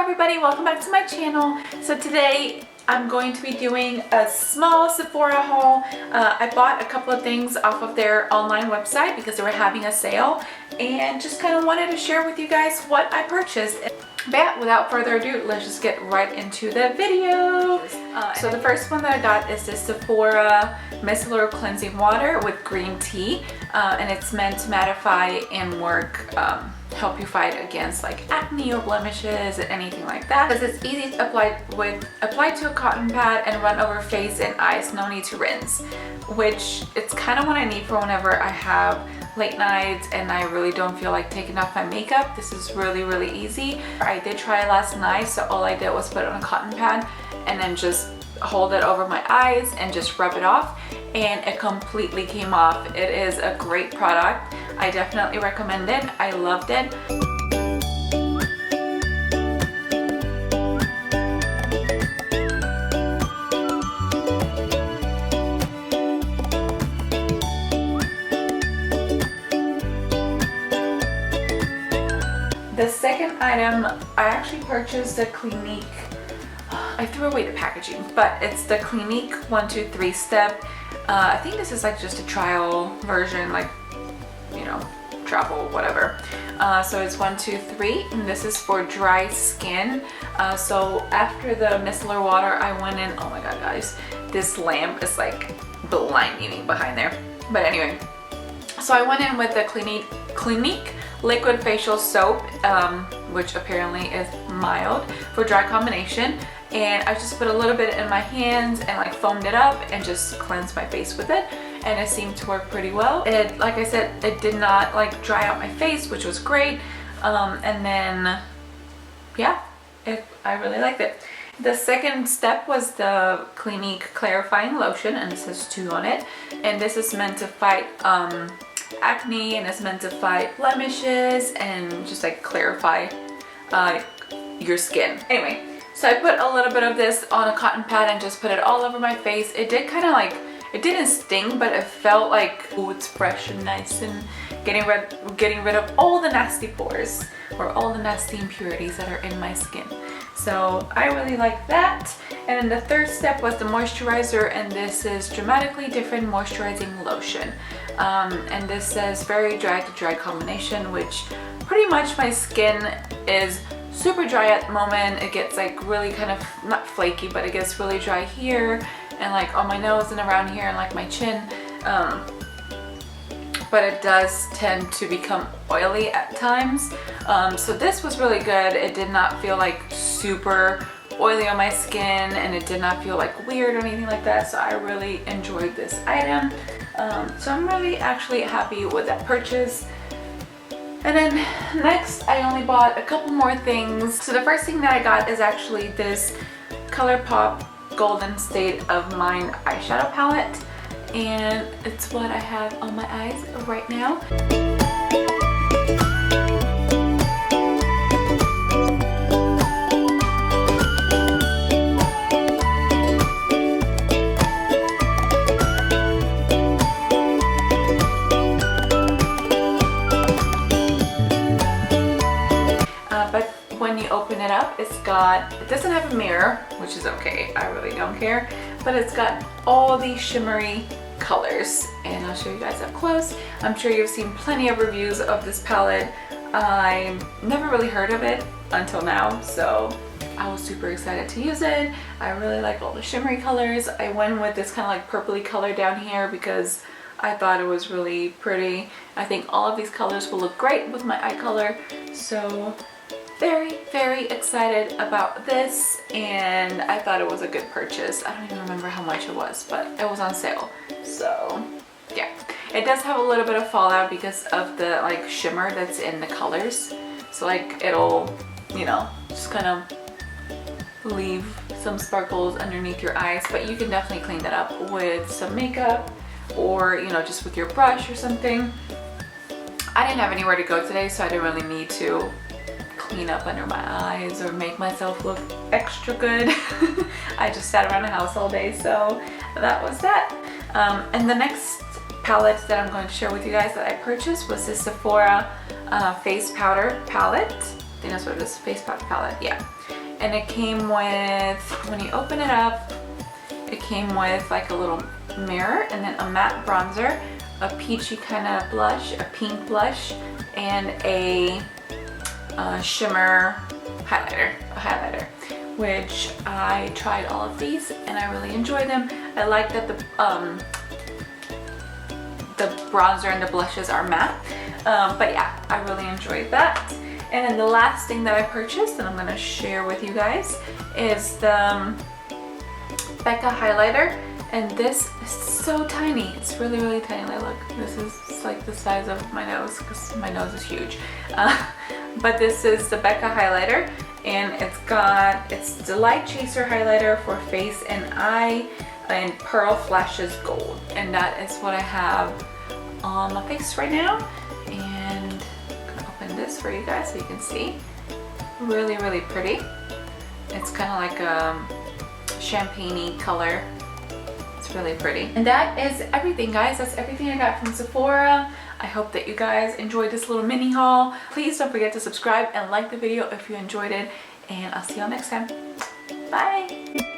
everybody, welcome back to my channel. So today I'm going to be doing a small Sephora haul. I bought a couple of things off of their online website because they were having a sale and just kind of wanted to share with you guys what I purchased. But without further ado, let's just get right into the video. So the first one that I got is this Sephora Micellar Cleansing Water with green tea, and it's meant to mattify and help you fight against like acne or blemishes and anything like that. Because it's easy to apply to a cotton pad and run over face and eyes, no need to rinse, which it's kind of what I need for whenever I have late nights and I really don't feel like taking off my makeup. This is really easy. I did try it last night, so all I did was put it on a cotton pad and then just hold it over my eyes and just rub it off, and it completely came off. It is a great product. I definitely recommend it. I loved it. The second item, I actually purchased the Clinique. I threw away the packaging, but it's the Clinique 1, 2, 3 step. I think this is like just a trial version, like, you know, travel, whatever. So it's 1, 2, 3, and this is for dry skin. So after the micellar water, I went in, oh my god guys, this lamp is like blinding me behind there. But anyway, so I went in with the Clinique liquid facial soap, which apparently is mild for dry combination, and I just put a little bit in my hands and like foamed it up and just cleansed my face with it, and it seemed to work pretty well. It, like I said, it did not like dry out my face, which was great. And then yeah, I really liked it. The second step was the Clinique clarifying lotion, and it says 2 on it, and this is meant to fight acne, and it's meant to fight blemishes and just like clarify your skin. Anyway, so I put a little bit of this on a cotton pad and just put it all over my face. It did kind of like, it didn't sting, but it felt like, oh, it's fresh and nice and getting rid of all the nasty pores or all the nasty impurities that are in my skin. So I really like that. And then the third step was the moisturizer, and this is Dramatically Different Moisturizing Lotion. And this says very dry to dry combination, which pretty much my skin is super dry at the moment. It gets like really kind of, not flaky, but it gets really dry here and like on my nose and around here and like my chin. But it does tend to become oily at times. So this was really good. It did not feel like super oily on my skin, and it did not feel like weird or anything like that. So I really enjoyed this item. So I'm really actually happy with that purchase. And then next, I only bought a couple more things. So the first thing that I got is actually this ColourPop Golden State of Mind eyeshadow palette, and it's what I have on my eyes right now. But when you open it up, it doesn't have a mirror, which is okay, I really don't care, but it's got all these shimmery colors, and I'll show you guys up close. I'm sure you've seen plenty of reviews of this palette. I never really heard of it until now, so I was super excited to use it. I really like all the shimmery colors. I went with this kind of like purpley color down here because I thought it was really pretty. I think all of these colors will look great with my eye color, so very excited about this, and I thought it was a good purchase. I don't even remember how much it was, but it was on sale. So yeah, it does have a little bit of fallout because of the like shimmer that's in the colors. So like it'll, you know, just kind of leave some sparkles underneath your eyes, but you can definitely clean that up with some makeup or, you know, just with your brush or something. I didn't have anywhere to go today, so I didn't really need to clean up under my eyes or make myself look extra good. I just sat around the house all day, so that was that. And the next palette that I'm going to share with you guys that I purchased was this Sephora face powder palette. think that's what it is, face palette, yeah. And it came with, when you open it up, it came with like a little mirror and then a matte bronzer, a peachy kind of blush, a pink blush, and a shimmer highlighter, which I tried all of these and I really enjoy them. I like that the bronzer and the blushes are matte, but yeah, I really enjoyed that. And then the last thing that I purchased, and I'm going to share with you guys, is the Becca highlighter. And this is so tiny. It's really, really tiny. Like, look, this is like the size of my nose because my nose is huge. But this is the Becca highlighter, and it's the Light Chaser highlighter for face and eye, and Pearl Flashes Gold. And that is what I have on my face right now. And I'm gonna open this for you guys so you can see. Really, really pretty. It's kind of like a champagne-y color. It's really pretty. And that is everything, guys. That's everything I got from Sephora. I hope that you guys enjoyed this little mini haul. Please don't forget to subscribe and like the video if you enjoyed it. And I'll see y'all next time. Bye.